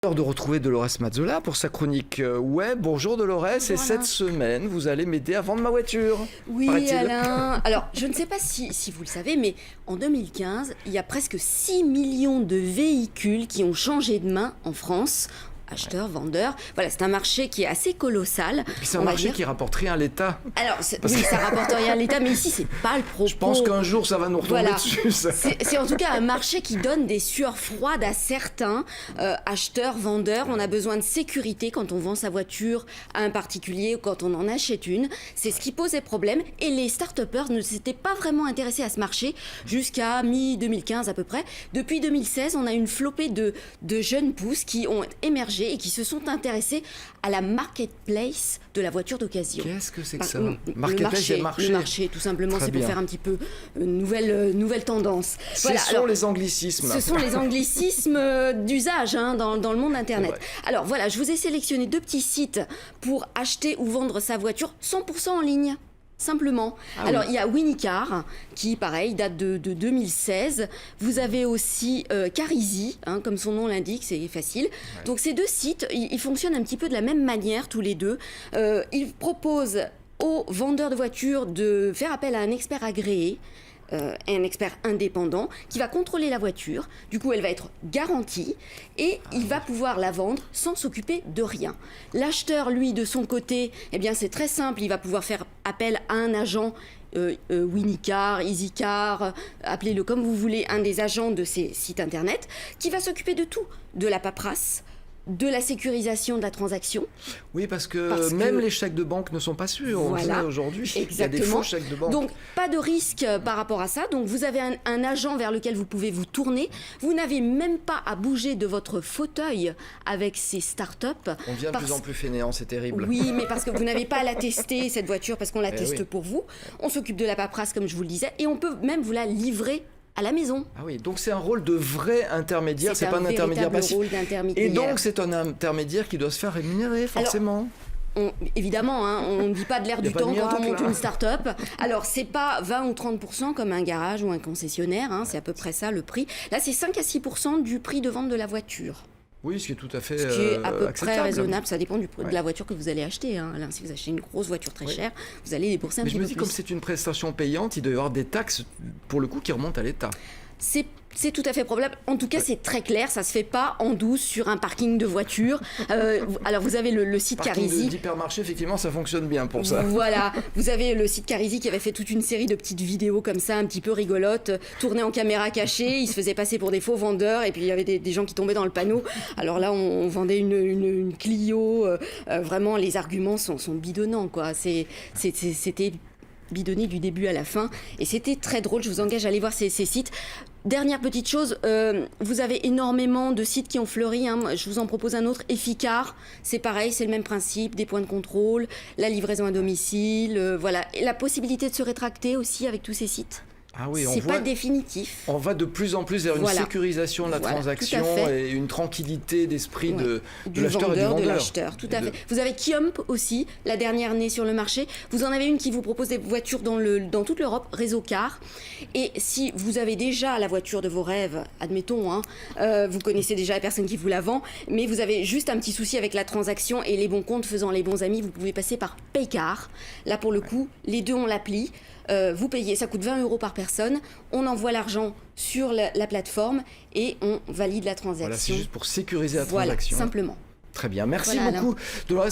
De retrouver Dolores Mazzola pour sa chronique web. Bonjour Dolores, et cette semaine, vous allez m'aider à vendre ma voiture. Oui Alain, alors je ne sais pas si vous le savez, mais en 2015, il y a presque 6 millions de véhicules qui ont changé de main en France. Acheteurs, vendeurs, voilà, c'est un marché qui est assez colossal. C'est un marché qui rapporte rien à l'État. Alors, oui, ça rapporte rien à l'État, mais ici, c'est pas le propos. Je pense qu'un jour, ça va nous retomber dessus. C'est en tout cas un marché qui donne des sueurs froides à certains acheteurs, vendeurs. On a besoin de sécurité quand on vend sa voiture à un particulier ou quand on en achète une. C'est ce qui posait problème. Et les start-upers ne s'étaient pas vraiment intéressés à ce marché jusqu'à mi-2015 à peu près. Depuis 2016, on a une flopée de jeunes pousses qui ont émergé et qui se sont intéressés à la marketplace de la voiture d'occasion. Qu'est-ce que c'est que ça ? Marketplace, le marché, tout simplement, c'est pour faire un petit peu une nouvelle tendance. Voilà, ce sont les anglicismes. Ce sont les anglicismes d'usage dans le monde Internet. Alors voilà, je vous ai sélectionné 2 petits sites pour acheter ou vendre sa voiture 100% en ligne. Simplement. Alors, il y a Winniecar, qui, pareil, date de 2016. Vous avez aussi Carizzi, comme son nom l'indique, c'est facile. Ouais. Donc, ces 2 sites, ils fonctionnent un petit peu de la même manière, tous les deux. Ils proposent aux vendeurs de voitures de faire appel à un expert agréé, un expert indépendant qui va contrôler la voiture. Du coup, elle va être garantie et il va pouvoir la vendre sans s'occuper de rien. L'acheteur, lui, de son côté, eh bien, c'est très simple. Il va pouvoir faire appel à un agent Winniecar, EasyCar, appelez-le comme vous voulez, un des agents de ces sites internet qui va s'occuper de tout, de la paperasse, de la sécurisation de la transaction. Oui, parce que même les chèques de banque ne sont pas sûrs. Voilà, on le sait aujourd'hui. Exactement. Il y a des faux chèques de banque. Donc, pas de risque par rapport à ça. Donc, vous avez un agent vers lequel vous pouvez vous tourner. Vous n'avez même pas à bouger de votre fauteuil avec ces startups. On devient de plus en plus fainéant, c'est terrible. Oui, mais parce que vous n'avez pas à la tester, cette voiture, parce qu'on la teste pour vous. On s'occupe de la paperasse, comme je vous le disais, et on peut même vous la livrer à la maison. Ah oui, donc c'est un rôle de vrai intermédiaire, c'est pas un intermédiaire passif. Et donc c'est un intermédiaire qui doit se faire rémunérer, forcément. Alors, évidemment, on ne dit pas de l'air du temps quand on monte une start-up. Alors, c'est pas 20 ou 30% comme un garage ou un concessionnaire, c'est à peu près ça le prix. Là, c'est 5 à 6% du prix de vente de la voiture. Oui, ce qui est tout à fait acceptable. Ce qui est à peu près raisonnable, ça dépend de la voiture que vous allez acheter. Alain, si vous achetez une grosse voiture très chère, vous allez débourser un petit peu plus. Mais je me dis, comme c'est une prestation payante, il doit y avoir des taxes, pour le coup, qui remontent à l'État. C'est tout à fait probable. En tout cas, c'est très clair. Ça se fait pas en douce sur un parking de voiture. Alors, vous avez le site Carizzi. D'hypermarché, effectivement, ça fonctionne bien pour ça. Voilà. Vous avez le site Carizzi qui avait fait toute une série de petites vidéos comme ça, un petit peu rigolotes, tournées en caméra cachée. Ils se faisaient passer pour des faux vendeurs et puis il y avait des gens qui tombaient dans le panneau. Alors là, on vendait une Clio. Vraiment, les arguments sont bidonnants, quoi. C'était bidonné du début à la fin et c'était très drôle. Je vous engage à aller voir ces sites. Dernière petite chose, vous avez énormément de sites qui ont fleuri. Je vous en propose un autre, Efficar. C'est pareil, c'est le même principe, des points de contrôle, la livraison à domicile, voilà. Et la possibilité de se rétracter aussi avec tous ces sites. Ah oui, c'est pas définitif. On va de plus en plus vers une sécurisation de la transaction et une tranquillité d'esprit de l'acheteur et du vendeur. De l'acheteur, tout à fait. Vous avez Kiomp aussi, la dernière née sur le marché. Vous en avez une qui vous propose des voitures dans toute l'Europe, Réseau Car. Et si vous avez déjà la voiture de vos rêves, admettons, vous connaissez déjà la personne qui vous la vend, mais vous avez juste un petit souci avec la transaction et les bons comptes faisant les bons amis, vous pouvez passer par Paycar. Là, pour le coup, les deux ont l'appli. Vous payez, ça coûte 20 € par personne, on envoie l'argent sur la plateforme et on valide la transaction. Voilà, c'est juste pour sécuriser la transaction. Voilà, simplement. Très bien, merci beaucoup. Dolores.